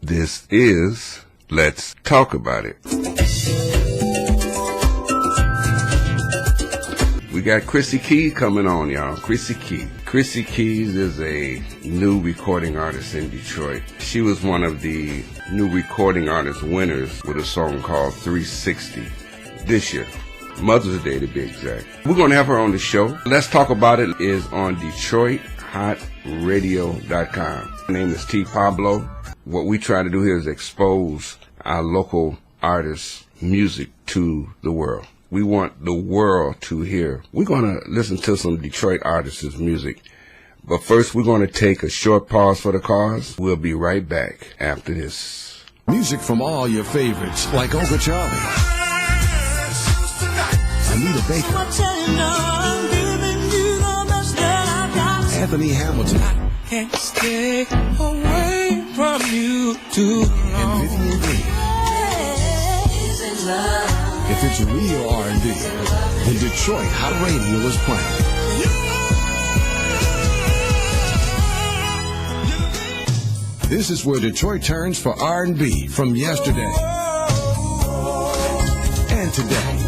This is Let's Talk About It. We got Chrissii Key coming on, y'all. Chrissii Key. Chrissii Key is a new recording artist in Detroit. She was one of the new recording artist winners with a song called 360 this year. Mother's Day to be exact. We're going to have her on the show. Let's Talk About It is on DetroitHotRadio.com. My name is Pablo. What we try to do here is expose our local artists' music to the world. We want the world to hear. We're going to listen to some Detroit artists' music. But first, we're going to take a short pause for the cause. We'll be right back after this. Music from all your favorites, like Uncle Charlie, Anita Baker, Anthony Hamilton, I can't stay away from you too long. and Vivian Lee. If it's real R&B, then Detroit Hot Radio is playing. This is where Detroit turns for R&B from yesterday and today.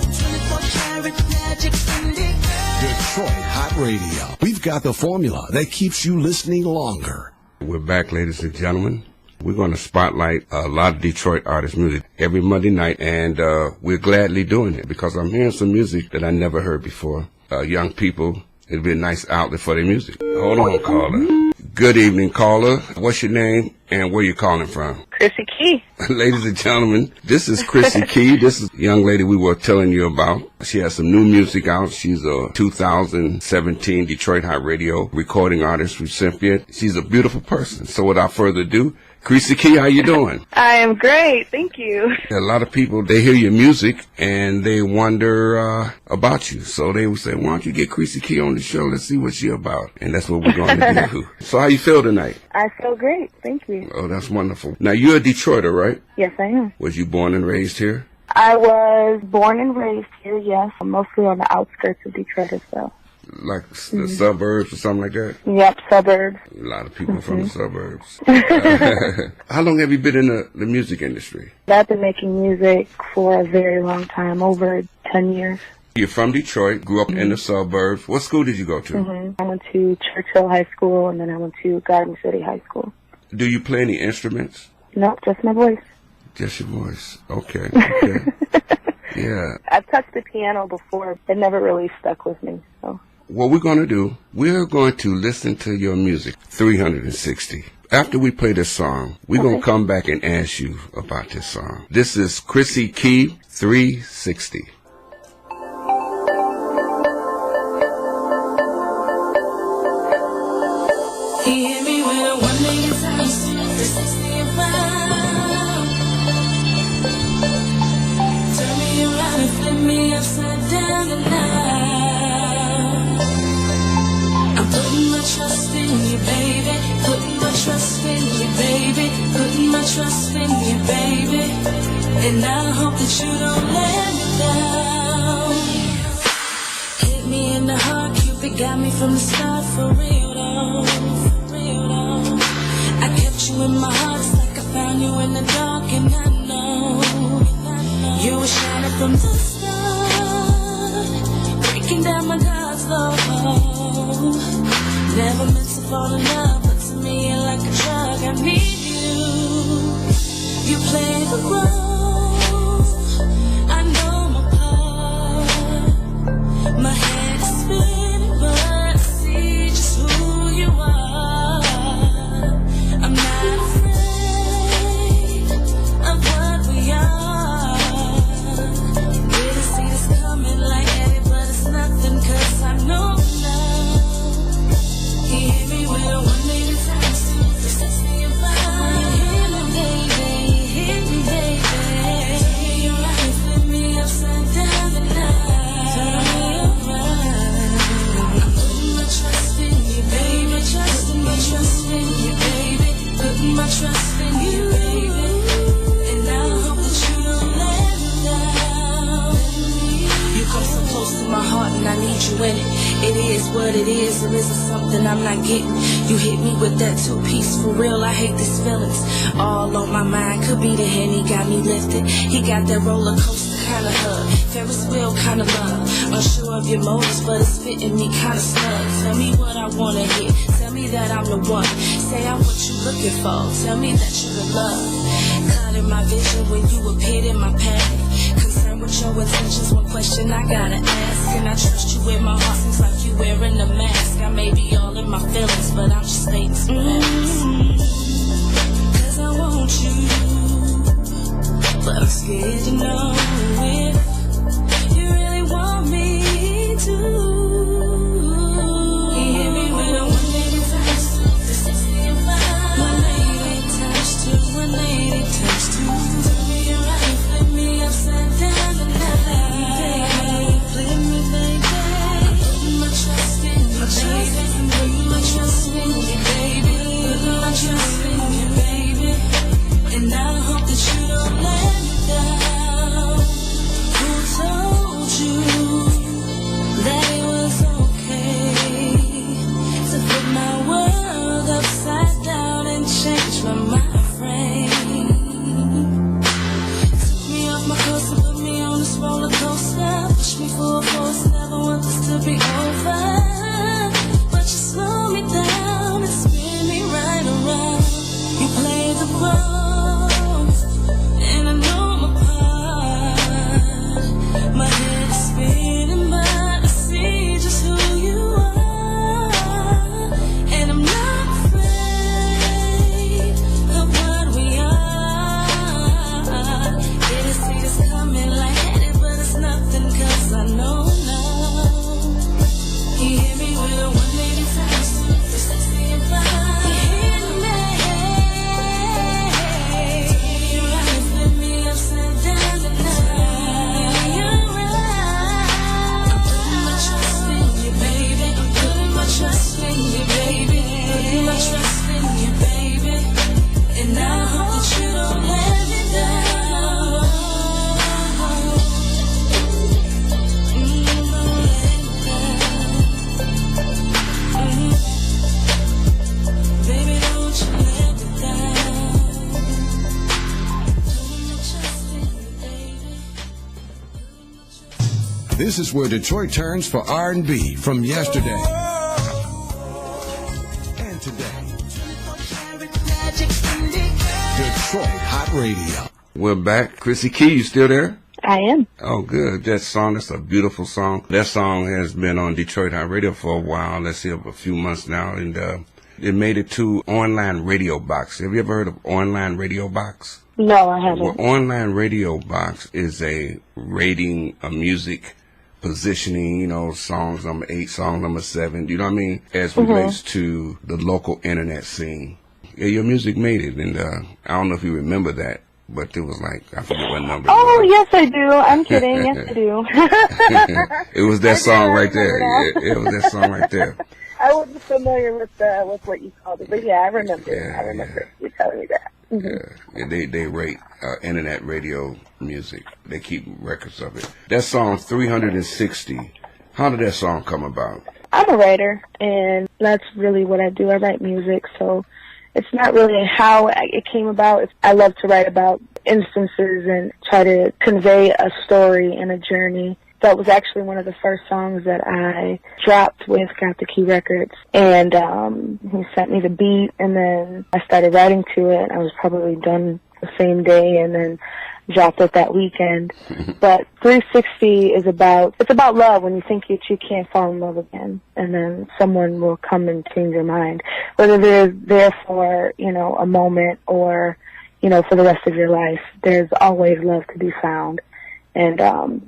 Detroit Hot Radio. We've got the formula that keeps you listening longer. We're back, ladies and gentlemen. We're going to spotlight a lot of Detroit artist music every Monday night, and we're gladly doing it because I'm hearing some music that I never heard before. Young people, it'd be a nice outlet for their music. Hold on, caller. Good evening, caller. What's your name and where you calling from? Chrissii Key. Ladies and gentlemen, this is Chrissii Key. This is the young lady we were telling you about. She has some new music out. She's a 2017 Detroit Hot Radio recording artist recipient. She's a beautiful person. So without further ado, Chrissii Key, how you doing? I am great, thank you. A lot of people, they hear your music and they wonder about you. So they would say, why don't you get Chrissii Key on the show? Let's see what she's about. And that's what we're going to do. So how you feel tonight? I feel great, thank you. Oh, that's wonderful. Now, you're a Detroiter, right? Yes, I am. Was you born and raised here? I was born and raised here, yes. mostly on the outskirts of Detroit as well. Like the suburbs or something like that? Yep, suburbs. A lot of people from the suburbs. How long have you been in the music industry? I've been making music for a very long time, over 10 years. You're from Detroit, grew up in the suburbs. What school did you go to? I went to Churchill High School, and then I went to Garden City High School. Do you play any instruments? Nope, just my voice. Just your voice. Okay. Yeah. I've touched the piano before. It never really stuck with me, so. What we're going to do, we're going to listen to your music, 360. After we play this song, we're going to come back and ask you about this song. This is Chrissii Key, 360. You hear me when I wonder yes, I'm 360 and found. Turn me around and flip me upside down and now. I'm putting my trust in you, baby. Putting my trust in you, baby. Putting my trust in you, baby. And I hope that you don't let me down. Hit me in the heart, Cupid got me from the start, for real though. I kept you in my heart, it's like I found you in the dark, and I know you were shining from the start, breaking down my God's love. Never meant to fall in love, but to me you're like a drug. I need you. You play the role. I know my part. My head is spinning, but I see just who you are. I'm not afraid of what we are. what it is, or is it something I'm not getting? You hit me with that two-piece, for real, I hate these feelings. All on my mind, could be the Henny got me lifted. He got that roller coaster kind of hug, Ferris wheel kind of love. Unsure of your motives, but it's fitting me kind of snug. Tell me what I want to hear, tell me that I'm the one. Say I'm what you looking for, tell me that you're in love. Caught in my vision when you appeared in my path. Concerned with your intentions, one question I gotta ask. Can I trust you with my heart? Seems like you wearing a mask. I may be all in my feelings, but I'm just stating some facts. Cause I want you, but I'm scared to know if you really want me to. You hear me when I'm 180 times 2, 180 times 2. Turn me around, flip me upside down tonight. Flip me, baby. Put my trust in you, baby. Put my trust in you, baby. Put my trust in you, baby. And I hope that you don't let me down. Who told you that it was okay to flip my world upside down and change my mind? Took me off my course and put me on this roller coaster. Push me full force, never want this to be over. But you slow me down and spin me right around. You play the roles, and I know my part. My head is spinning, but I see just who you are. And I'm not afraid of what we are. Didn't see this coming light-headed, but it's nothing, cause I know now. You hear me with a 180 times 2, 360 and 5. You hear me? You're right, flip me upside down tonight. You're right. I'm putting my trust in you, baby. I'm putting my trust in you, baby. Putting my trust in you, baby. And I hope that you don't let me down. Don't let me down. Baby, don't you let me down. Putting my trust in you, baby. This is where Detroit turns for R&B from yesterday and today. Detroit Hot Radio. We're back. Chrissii Key, you still there? I am. Oh, good. That song, that's a beautiful song. That song has been on Detroit Hot Radio for a while. Let's see, a few months now. And it made it to Online Radio Box. Have you ever heard of Online Radio Box? No, I haven't. Well, Online Radio Box is a rating of music, positioning, you know, songs number 8, song number 7, you know what I mean, as relates to the local internet scene. Yeah, your music made it, and I don't know if you remember that, but it was like, I forget what number. Oh, yes, I do. I'm kidding. Yes, I do. It was that song right there. Yeah, it was that song right there. I wasn't familiar with what you called it, but yeah, I remember. Yeah, I remember you telling me that. Yeah, they rate internet radio music. They keep records of it. That song, 360. How did that song come about? I'm a writer, and that's really what I do. I write music, so it's not really how it came about. I love to write about instances and try to convey a story and a journey. That was actually one of the first songs that I dropped with Got the Key Records. And he sent me the beat, and then I started writing to it. I was probably done the same day and then dropped it that weekend. But 360 is about love. When you think you can't fall in love again, and then someone will come and change your mind. Whether they're there for, a moment or, for the rest of your life, there's always love to be found. And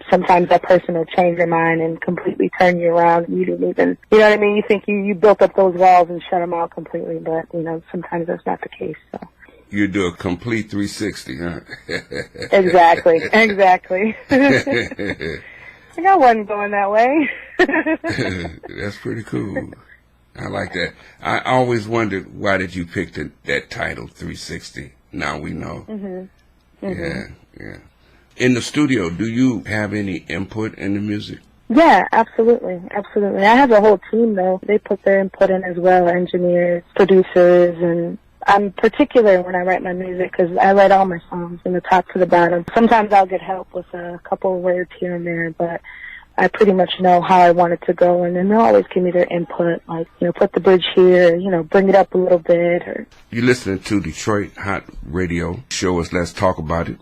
sometimes that person will change your mind and completely turn you around. You didn't even, you know what I mean? You think you built up those walls and shut them out completely, but, sometimes that's not the case. So. You do a complete 360, huh? Exactly. I wasn't going that way. That's pretty cool. I like that. I always wondered, why did you pick that title, 360? Now we know. Yeah. In the studio, do you have any input in the music? Yeah, absolutely, absolutely. I have a whole team, though. They put their input in as well, engineers, producers, and I'm particular when I write my music because I write all my songs from the top to the bottom. Sometimes I'll get help with a couple of words here and there, but I pretty much know how I want it to go, and then they'll always give me their input, like, put the bridge here, bring it up a little bit. You're listening to Detroit Hot Radio. Show us Let's Talk About It.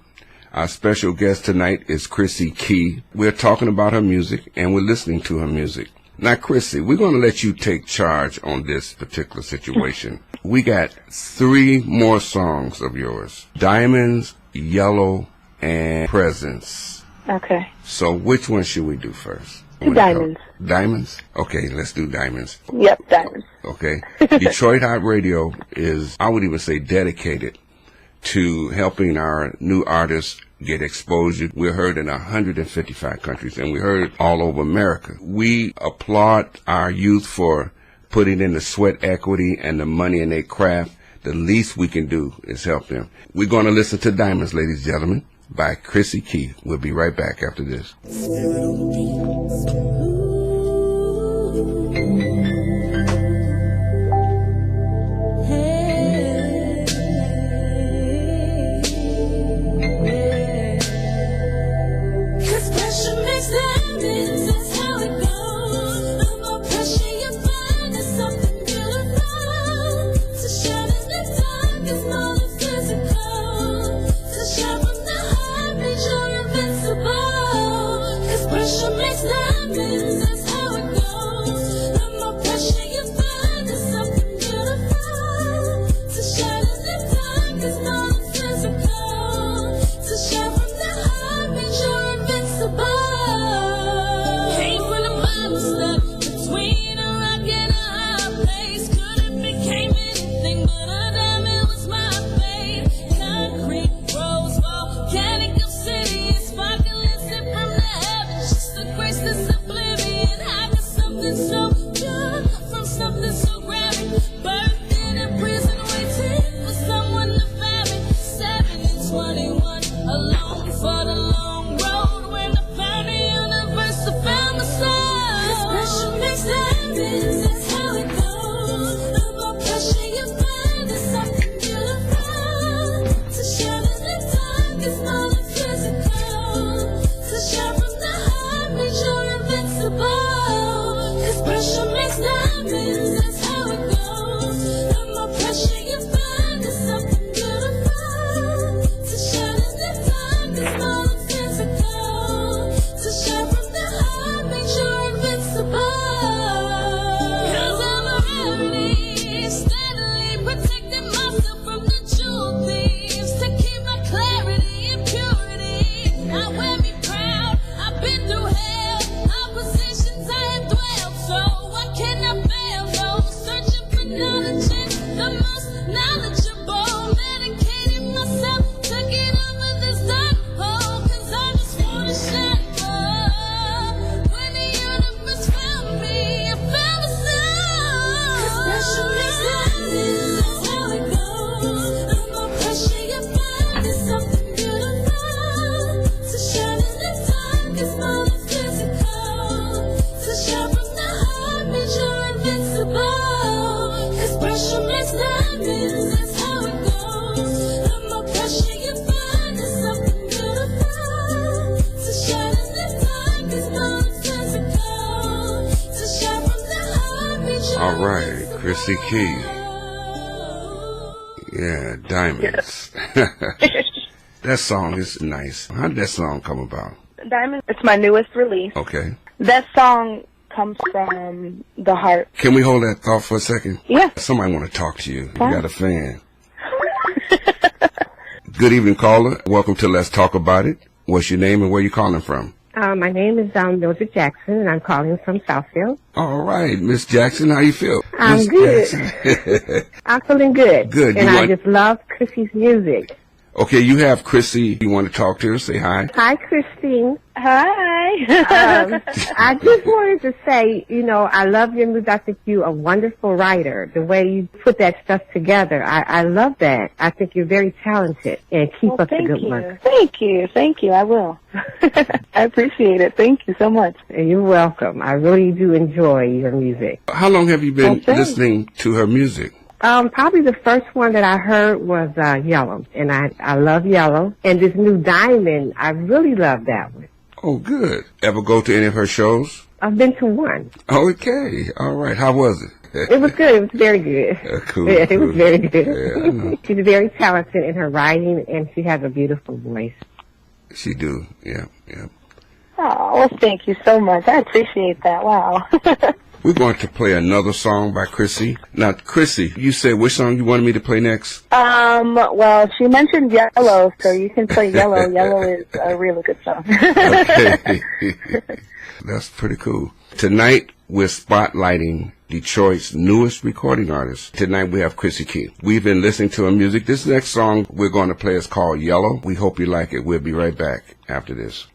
Our special guest tonight is Chrissii Key. We're talking about her music, and we're listening to her music. Now, Chrissii, we're going to let you take charge on this particular situation. We got 3 more songs of yours: Diamonds, Yellow, and Presence. Okay. So which one should we do first? Do Diamonds. Diamonds? Okay, let's do Diamonds. Yep, Diamonds. Okay. Detroit Hot Radio is, I would even say, dedicated to helping our new artists get exposure. We're heard in 155 countries, and we're heard all over America. We applaud our youth for putting in the sweat equity and the money in their craft. The least we can do is help them. We're going to listen to Diamonds, ladies and gentlemen, by Chrissii Key. We'll be right back after this. All right, Chrissii Key. Yeah, Diamonds. That song is nice. How did that song come about? Diamonds, it's my newest release. Okay. That song comes from the heart. Can we hold that thought for a second? Yeah. Somebody want to talk to you. Huh? You got a fan. Good evening, caller. Welcome to Let's Talk About It. What's your name and where you calling from? My name is Mildred Jackson, and I'm calling from Southfield. All right, Miss Jackson, how you feel? I'm Miss good. I'm feeling good. Good. And I just love Chrissy's music. Okay, you have Chrissy. You want to talk to her? Say hi. Hi, Christine. Hi. I just wanted to say, I love your music. I think you're a wonderful writer. The way you put that stuff together, I love that. I think you're very talented, and keep up the good work. Thank you. I will. I appreciate it. Thank you so much. You're welcome. I really do enjoy your music. How long have you been listening to her music? Probably the first one that I heard was Yellow, and I love Yellow. And this new Diamond, I really love that one. Oh, good. Ever go to any of her shows? I've been to one. Okay. All right. How was it? It was good. It was very good. Cool. Yeah, it was very good. Yeah, She's very talented in her writing, and she has a beautiful voice. she do. Yeah. Oh, well, thank you so much. I appreciate that. Wow. We're going to play another song by Chrissy. Now, Chrissy, you said which song you wanted me to play next? Well, she mentioned Yellow, so you can play Yellow. Yellow is a really good song. Okay. That's pretty cool. Tonight, we're spotlighting Detroit's newest recording artist. Tonight, we have Chrissii Key. We've been listening to her music. This next song we're going to play is called Yellow. We hope you like it. We'll be right back after this.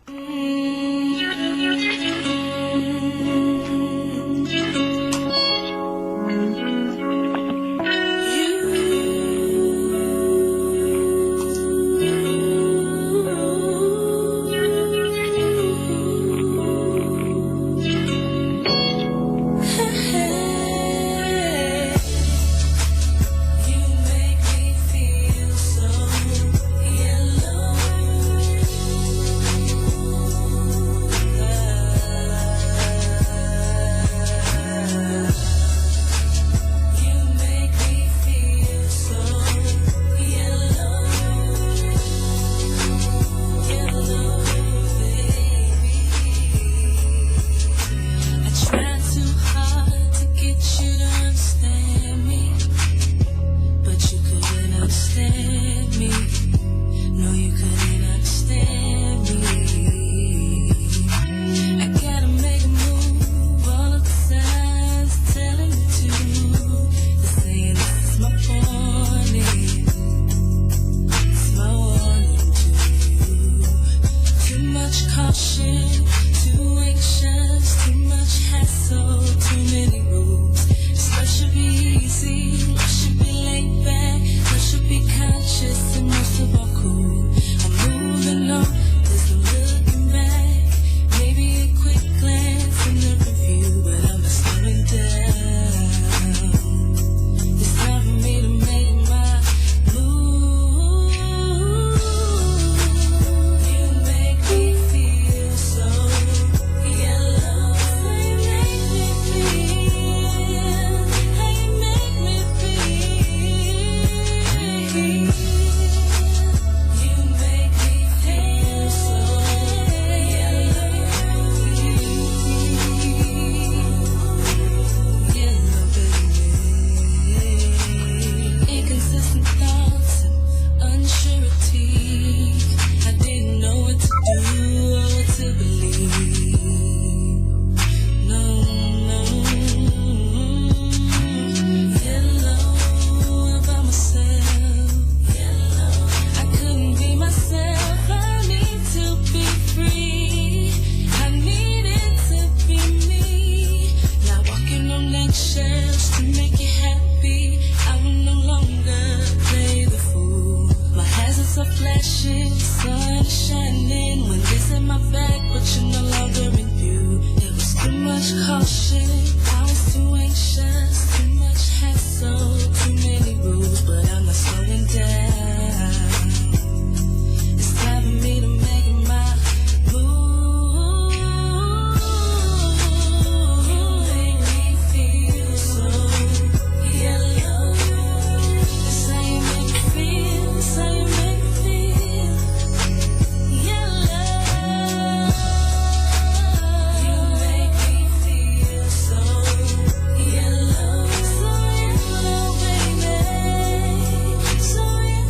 So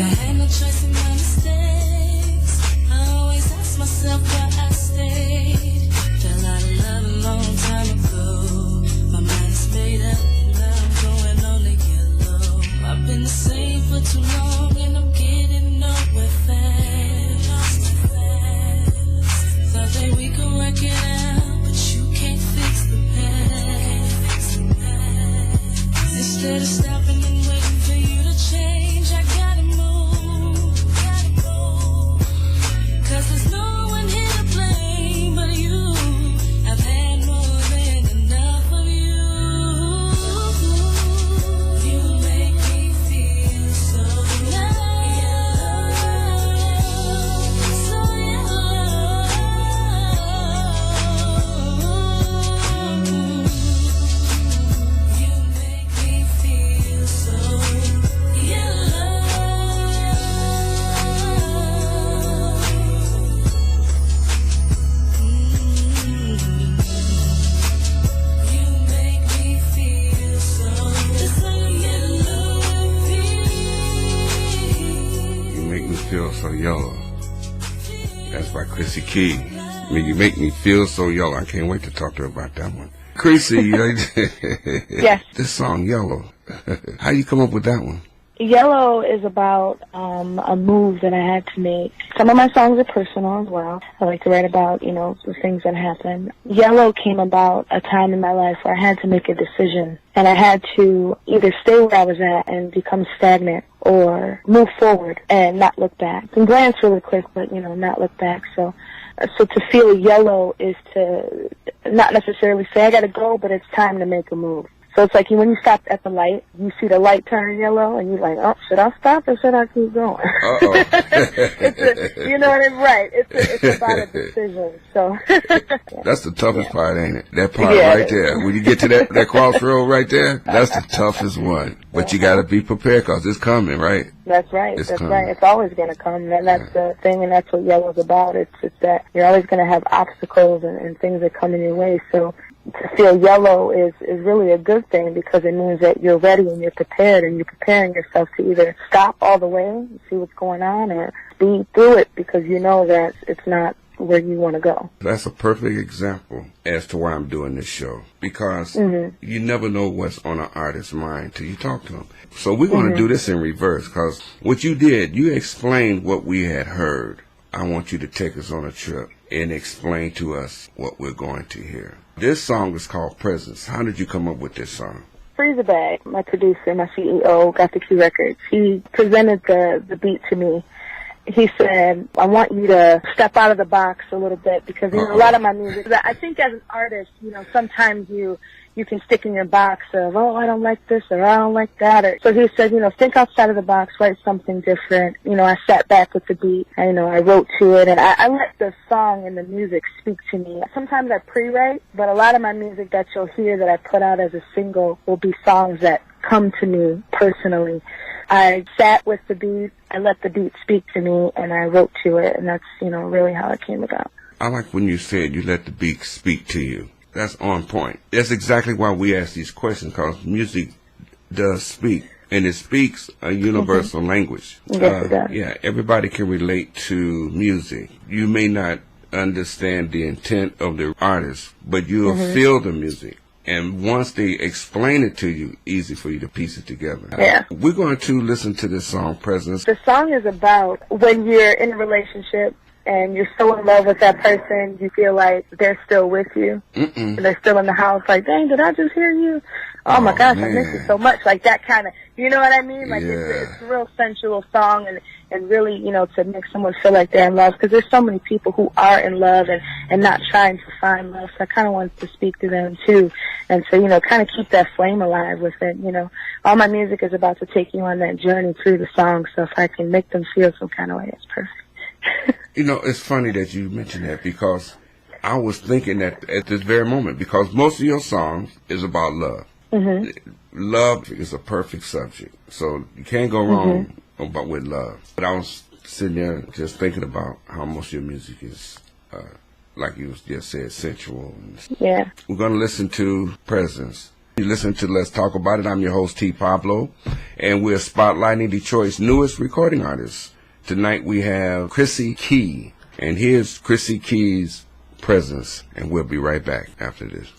I had no choice in my mistakes. I always ask myself why I stayed. Fell out of love a long time ago. My mind is made up, now I'm going on to yellow. I've been the same for too long, and I'm getting nowhere fast. Thought that we could work it out, but you can't fix the past. Instead of stopping and waiting for you to change, I gotta move. 'Cause there's no one here to blame but you. I've had more than enough of you. You make me feel so young, so young. You make me feel so You make me feel so You make me feel so yellow. That's by Chrissii Key. I mean, you make me feel so yellow. I can't wait to talk to her about that one. Chrissii, Yes. this song, Yellow. How you come up with that one? Yellow is about a move that I had to make. Some of my songs are personal as well. I like to write about, the things that happen. Yellow came about a time in my life where I had to make a decision. And I had to either stay where I was at and become stagnant or move forward and not look back. And glance really quick, but, not look back. So to feel yellow is to not necessarily say I got to go, but it's time to make a move. So it's like when you stop at the light, you see the light turn yellow, and you're like, oh, should I stop or should I keep going? Uh-oh. You know what I mean? Right. It's about a decision. So That's the toughest part, ain't it? That part Yeah. right there. When you get to that crossroad right there, that's the toughest one. But you got to be prepared because it's coming, right? That's right. It's That's coming. right. It's always going to come, and that's the thing, and that's what yellow's about. It's that you're always going to have obstacles and things that come in your way. So to feel yellow is really a good thing because it means that you're ready and you're prepared, and you're preparing yourself to either stop all the way and see what's going on or speed through it because you know that it's not where you want to go. That's a perfect example as to why I'm doing this show because you never know what's on an artist's mind till you talk to them. So we're going to do this in reverse because what you did, you explained what we had heard. I want you to take us on a trip and explain to us what we're going to hear. This song is called Presence. How did you come up with this song? Freezer Bag, my producer, my CEO, got the Key Records. He presented the beat to me. He said, I want you to step out of the box a little bit because, a lot of my music, I think as an artist, sometimes you can stick in your box of, oh, I don't like this or I don't like that. So he said, think outside of the box, write something different. I sat back with the beat. I wrote to it and I let the song and the music speak to me. Sometimes I pre-write, but a lot of my music that you'll hear that I put out as a single will be songs that come to me personally. I sat with the beat, I let the beat speak to me, and I wrote to it, and that's, really how it came about. I like when you said you let the beat speak to you. That's on point. That's exactly why we ask these questions, because music does speak, and it speaks a universal language. Yes, it does. Yeah, everybody can relate to music. You may not understand the intent of the artist, but you'll feel the music. And once they explain it to you, easy for you to piece it together. Yeah. We're going to listen to this song, Presence. The song is about when you're in a relationship and you're so in love with that person, you feel like they're still with you. And they're still in the house, like, dang, did I just hear you? Oh my gosh, I miss you man. so much. Like that kind of, you know what I mean? Like Yeah. it's a real sensual song and really, to make someone feel like they're in love. Because there's so many people who are in love and not trying to find love. So I kind of wanted to speak to them too. And so, kind of keep that flame alive with it. All my music is about to take you on that journey through the song. So if I can make them feel some kind of way, it's perfect. It's funny that you mentioned that because I was thinking that at this very moment, because most of your songs is about love. Love is a perfect subject, so you can't go wrong with love. But I was sitting there just thinking about how most of your music is, like you just said, sensual. Yeah. We're going to listen to Presence. You listen to Let's Talk About It. I'm your host, T. Pablo, and we're spotlighting Detroit's newest recording artists. Tonight we have Chrissii Key, and here's Chrissii Key's Presence, and we'll be right back after this.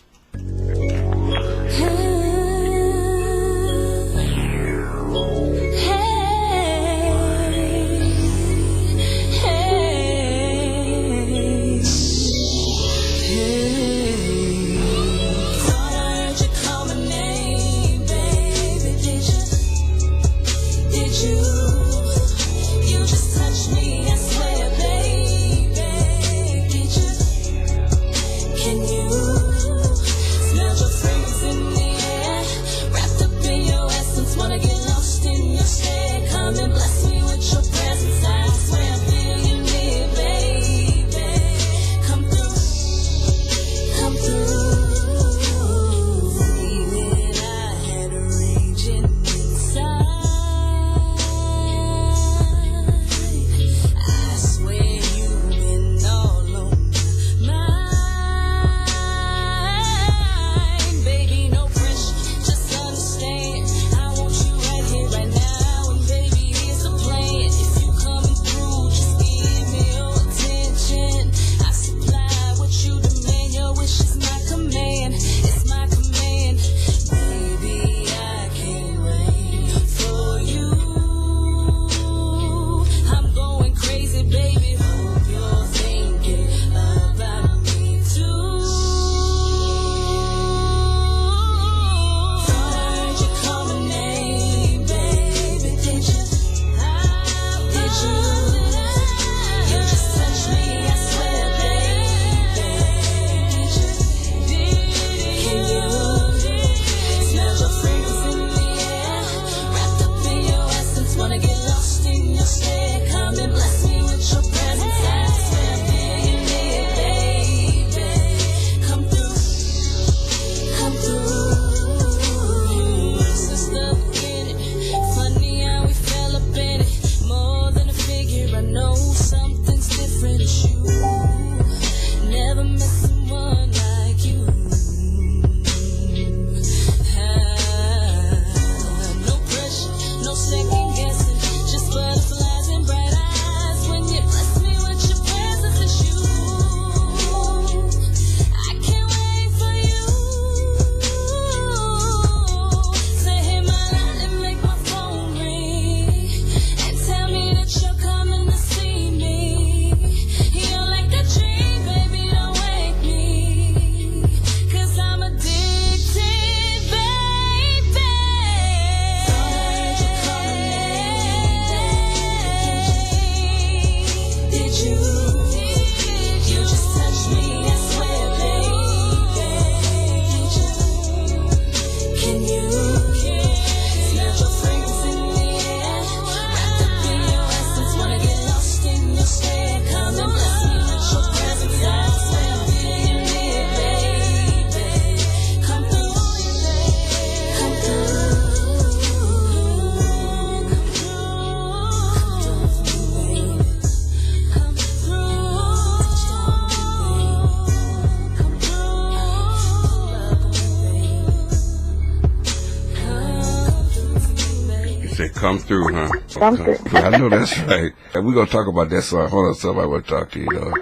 Come through, huh? Come through. I know that's right. And we're going to talk about that song. Hold on, somebody want to talk to you, though.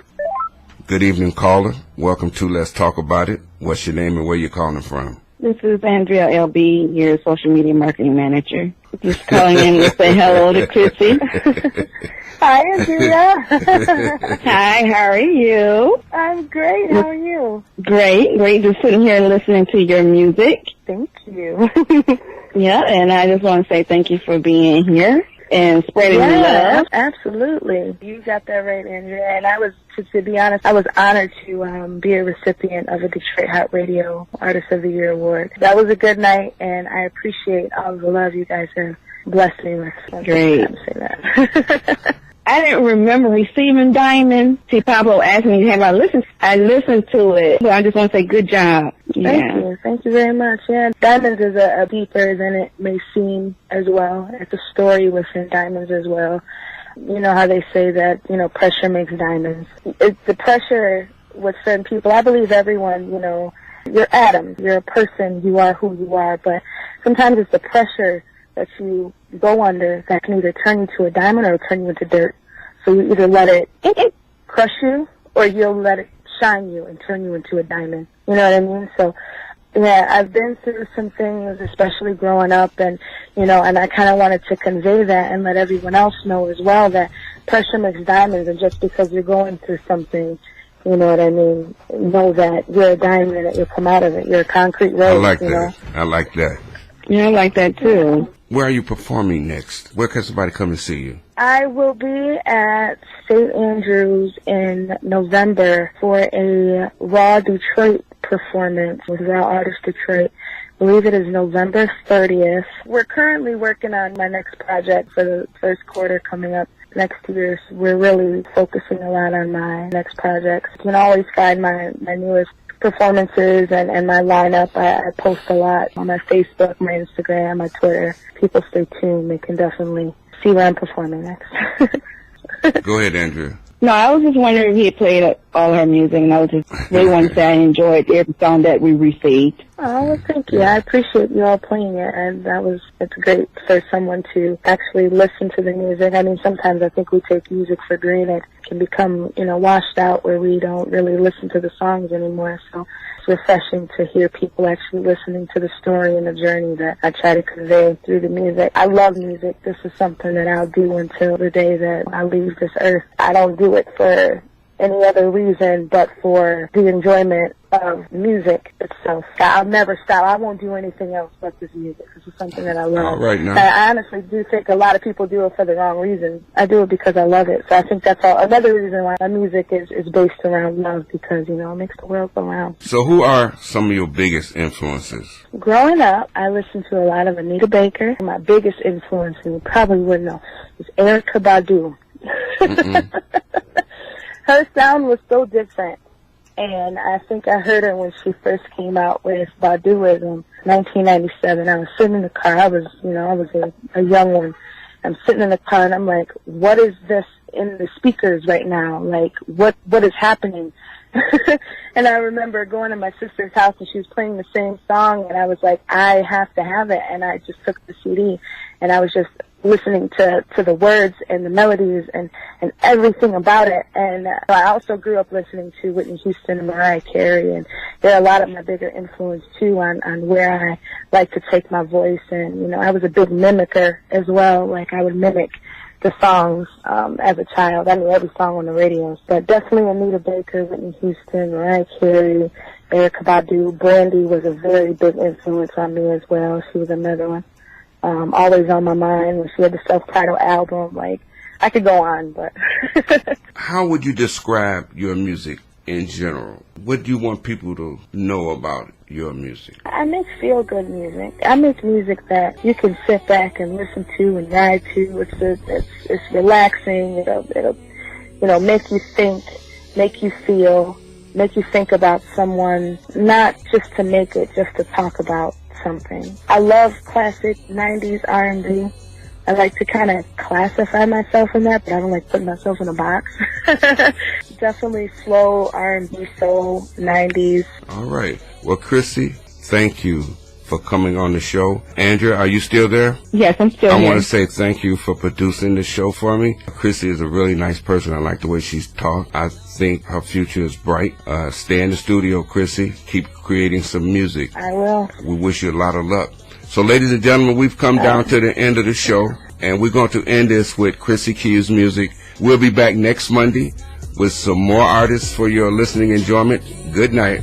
Good evening, caller. Welcome to Let's Talk About It. What's your name and where you calling from? This is Andrea LB, your social media marketing manager. Just calling in to say hello to Chrissii. Hi, Andrea. Hi, how are you? I'm great. How are you? Great. Just sitting here listening to your music. Thank you. Yeah, and I just want to say thank you for being here and spreading love. Absolutely. You got that right, Andrea. And I was, to be honest, I was honored to be a recipient of a Detroit Hot Radio Artist of the Year award. That was a good night, and I appreciate all the love you guys have blessed me with. Great. Say that. I didn't remember receiving Diamond. See, Pablo asked me, have I listened? I listened to it, but I just want to say good job. Yeah. Thank you very much. Yeah, Diamonds is a deeper than it may seem as well. It's a story within Diamonds as well. You know how they say that, pressure makes diamonds. It's the pressure with certain people. I believe everyone, you're Adam. You're a person. You are who you are. But sometimes it's the pressure that you go under that can either turn you to a diamond or turn you into dirt. So you either let it crush you, or you'll let it shine you and turn you into a diamond. You know what I mean? So, yeah, I've been through some things, especially growing up, and, you know, and I kind of wanted to convey that and let everyone else know as well that pressure makes diamonds, and just because you're going through something, you know what I mean, know that you're a diamond, that you'll come out of it. You're a concrete road. I like that. Know? I like that. Yeah, I like that too. Where are you performing next? Where can somebody come and see you? I will be at St. Andrews in November for a Raw Detroit performance with Raw Artists Detroit. I believe it is November 30th. We're currently working on my next project for the first quarter coming up next year. So we're really focusing a lot on my next projects. You can always find my newest performances and my lineup. I post a lot on my Facebook, my Instagram, my Twitter. People stay tuned. They can definitely see where I'm performing next. Go ahead, Andrea. No, I was just wondering if he had played all her music, and I was just really wanted to say I enjoyed every song that we received. Oh, well, thank you. I appreciate you all playing it, and it's great for someone to actually listen to the music. I mean, sometimes I think we take music for granted. It can become, you know, washed out where we don't really listen to the songs anymore. So it's refreshing to hear people actually listening to the story and the journey that I try to convey through the music. I love music. This is something that I'll do until the day that I leave this earth. I don't do it for any other reason but for the enjoyment of music itself. I'll never stop. I won't do anything else but this music. This is something that I love. All right, now. I honestly do think a lot of people do it for the wrong reasons. I do it because I love it. So I think that's another reason why my music is based around love, because, you know, it makes the world go round. So who are some of your biggest influences? Growing up, I listened to a lot of Anita Baker. My biggest influence, and you probably wouldn't know, is Erykah Badu. Her sound was so different, and I think I heard her when she first came out with Baduism, 1997. I was sitting in the car. I was a young one. I'm sitting in the car, and I'm like, what is this in the speakers right now? Like, what is happening? And I remember going to my sister's house, and she was playing the same song, and I was like, I have to have it. And I just took the CD, and I was just listening to the words and the melodies and everything about it. And I also grew up listening to Whitney Houston and Mariah Carey, and they're a lot of my bigger influence too on where I like to take my voice. And, you know, I was a big mimicker as well. Like, I would mimic the songs as a child. I knew every song on the radio. But definitely Anita Baker, Whitney Houston, Mariah Carey, Erykah Badu. Brandy was a very big influence on me as well. She was another one. Always on my mind when she had the self-titled album. Like, I could go on, but... How would you describe your music in general? What do you want people to know about your music? I make feel-good music. I make music that you can sit back and listen to and ride to. It's relaxing. It'll you know, make you think, make you feel, make you think about someone, not just to make it, just to talk about something. I love classic 90s R&B. I like to kind of classify myself in that, but I don't like putting myself in a box. Definitely slow R&B, soul, 90s. All right. Well, Chrissii, thank you for coming on the show. Andrea, are you still there? Yes, I'm still here. I want to say thank you for producing the show for me. Chrissii is a really nice person. I like the way she's talked. I think her future is bright. Stay in the studio, Chrissii. Keep creating some music. I will. We wish you a lot of luck. So, ladies and gentlemen, we've come down to the end of the show, and we're going to end this with Chrissii Key's music. We'll be back next Monday with some more artists for your listening enjoyment. Good night.